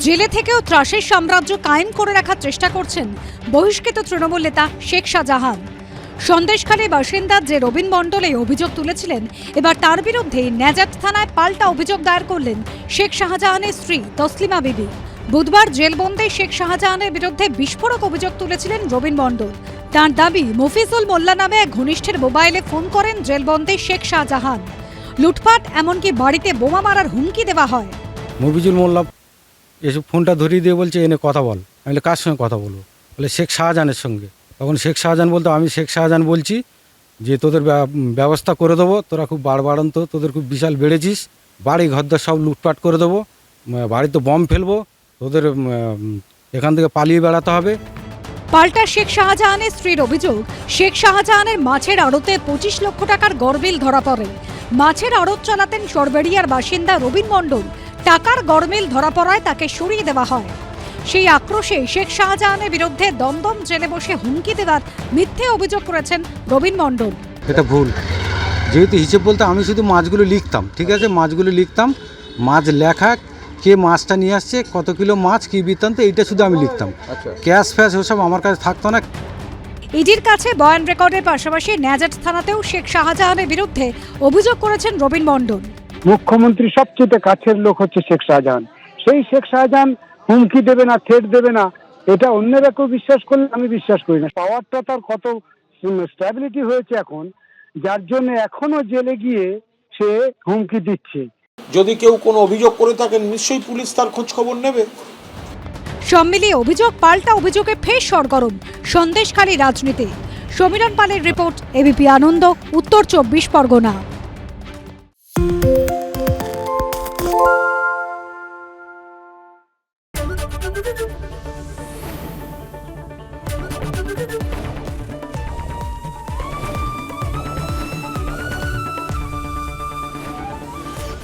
জেলে থেকেও ত্রাসের সাম্রাজ্য কায়েম করে রাখার চেষ্টা করছেন বহিষ্কৃত তৃণমূল নেতা শেখ শাহজাহান। সন্দেশখালী বাসিন্দা যে রবিন মণ্ডল এই অভিযোগ তুলেছিলেন, এবার তার বিরুদ্ধে ন্যাজাট থানায় পাল্টা অভিযোগ দায়ের করলেন শেখ শাহজাহানের স্ত্রী তসলিমা বিবি। বুধবার জেলবন্দী শেখ শাহজাহানের বিরুদ্ধে বিস্ফোরক অভিযোগ তুলেছিলেন রবিন মণ্ডল। তার দাবি, মফিজুল মোল্লা নামে এক ঘনিষ্ঠের মোবাইলে ফোন করেন জেলবন্দী শেখ শাহজাহান। লুটপাট, এমনকি বাড়িতে বোমা মারার হুমকি দেওয়া হয়। মফিজুল মোল্লা এসব ফোনটা ধরিয়ে দিয়ে বলছে, এনে কথা বল। আমি বলি, কার সঙ্গে কথা বলবো? বলে, শেখ শাহজাহানের সঙ্গে। তখন শেখ শাহজাহান বলতো, আমি শেখ শাহজাহান বলছি যে তোদের ব্যবস্থা করে দেবো, তোরা খুব বাড়বাড়ন্ত, তোদের খুব বিশাল বেড়েছিস, বাড়ি ঘরদর সব লুটপাট করে দেবো, বাড়িতে বম ফেলবো, তোদের এখান থেকে পালিয়ে বেড়াতে হবে। পাল্টা শেখ শাহজাহানের স্ত্রীর অভিযোগ, শেখ শাহজাহানের মাছের আড়তে 25 লক্ষ টাকার গরমিল ধরা পড়ে। মাছের আড়ত চালাতেন সরবেরিয়ার বাসিন্দা রবিন মণ্ডল। টাকার গরমিল ধরা পড়ায় তাকে সরিয়ে দেওয়া হয়। সেই আক্রোশে শেখ শাহজাহানের বিরুদ্ধে দমদম জেলে বসে হুমকি দেওয়ার মিথ্যে অভিযোগ করেছেন রবিন মণ্ডল। এটা ভুল। যেহেতু হিসেব বলতে আমি শুধু মাছগুলো লিখতাম, ঠিক আছে, মাছগুলো লিখতাম, মাছ লেখা, কে মাছটা নিয়ে আসছে, কত কিলো মাছ, কী বৃত্তান্ত, এইটা শুধু আমি লিখতাম। ক্যাশ ফ্যাশ ওসব আমার কাছে থাকতো না। ইডির কাছে বয়ান রেকর্ডের পাশাপাশি ন্যাজাট থানাতেও শেখ শাহজাহানের বিরুদ্ধে অভিযোগ করেছেন রবিন মণ্ডল। মুখ্যমন্ত্রী সবচেয়ে কাছের লোক হচ্ছে শেখ শাহজাহান। সেই শেখ শাহজাহান হুমকি দেবে না, থ্রেট দেবে না, এটা অন্যরা কেউ বিশ্বাস করলে আমি বিশ্বাস করি না। পাওয়ারটা তার কত স্ট্যাবিলিটি হয়েছে এখন, যার জন্য এখনো জেলে গিয়ে সে হুমকি দিচ্ছে। যদি কেউ কোনো অভিযোগ করে থাকেন, নিশ্চয়ই পুলিশ তার খোঁজ খবর নেবে। সব মিলিয়ে অভিযোগ পাল্টা অভিযোগে ফের সরগরম সন্দেশখালী রাজনীতি। সমীরণ পালের রিপোর্ট, এবিপি আনন্দ, উত্তর 24 পরগনা।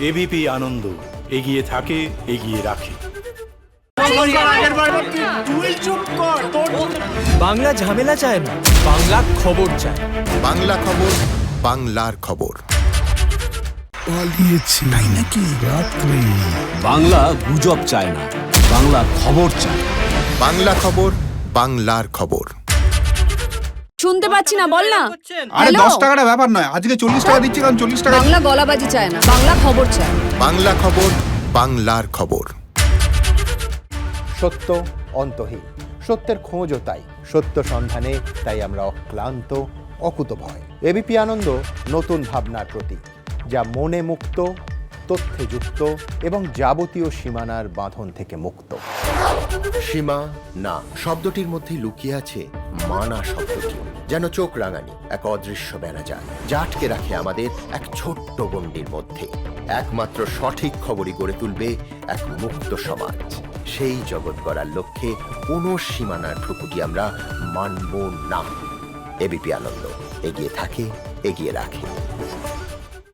এবিপি আনন্দ, এগিয়ে থাকে, এগিয়ে রাখে। বাংলা ঝামেলা চায় না, বাংলা খবর চায়। বাংলা খবর, বাংলার খবর। পালিয়েছে তাই নাকি? রাত্রে বাংলা গুজব চায় না, বাংলা খবর চায়। বাংলা খবর, বাংলার খবর। শুনতে পাচ্ছি না, বল না। আরে 10 টাকাটা ব্যাপার নয়, আজকে 40 টাকা দিচ্ছি, কারণ 40 টাকা। বাংলা গলাবাজি চায় না, বাংলা খবর চায়। বাংলা খবর, বাংলার খবর। সত্য অন্তহীন, সত্যের খোঁজও তাই, সত্য সন্ধানে তাই আমরা অক্লান্ত, অকুতভয়। এবিপি আনন্দ নতুন ভাবনার প্রতীক, যা মনে মুক্ত, তথ্যে যুক্ত এবং যাবতীয় সীমানার বাঁধন থেকে মুক্ত। সীমা না শব্দটির মধ্যে লুকিয়ে আছে মানা শব্দটি, যেন চোখ রাঙানি এক অদৃশ্য বেড়াজাল, যা আটকে রাখে আমাদের এক ছোট্ট গণ্ডির মধ্যে। একমাত্র সঠিক খবরই গড়ে তুলবে এক মুক্ত সমাজ। সেই জগৎ গড়ার লক্ষ্যে কোনো সীমানার ঠুকুটি আমরা মানব না। এবিপি আনন্দ, এগিয়ে থাকে, এগিয়ে রাখে।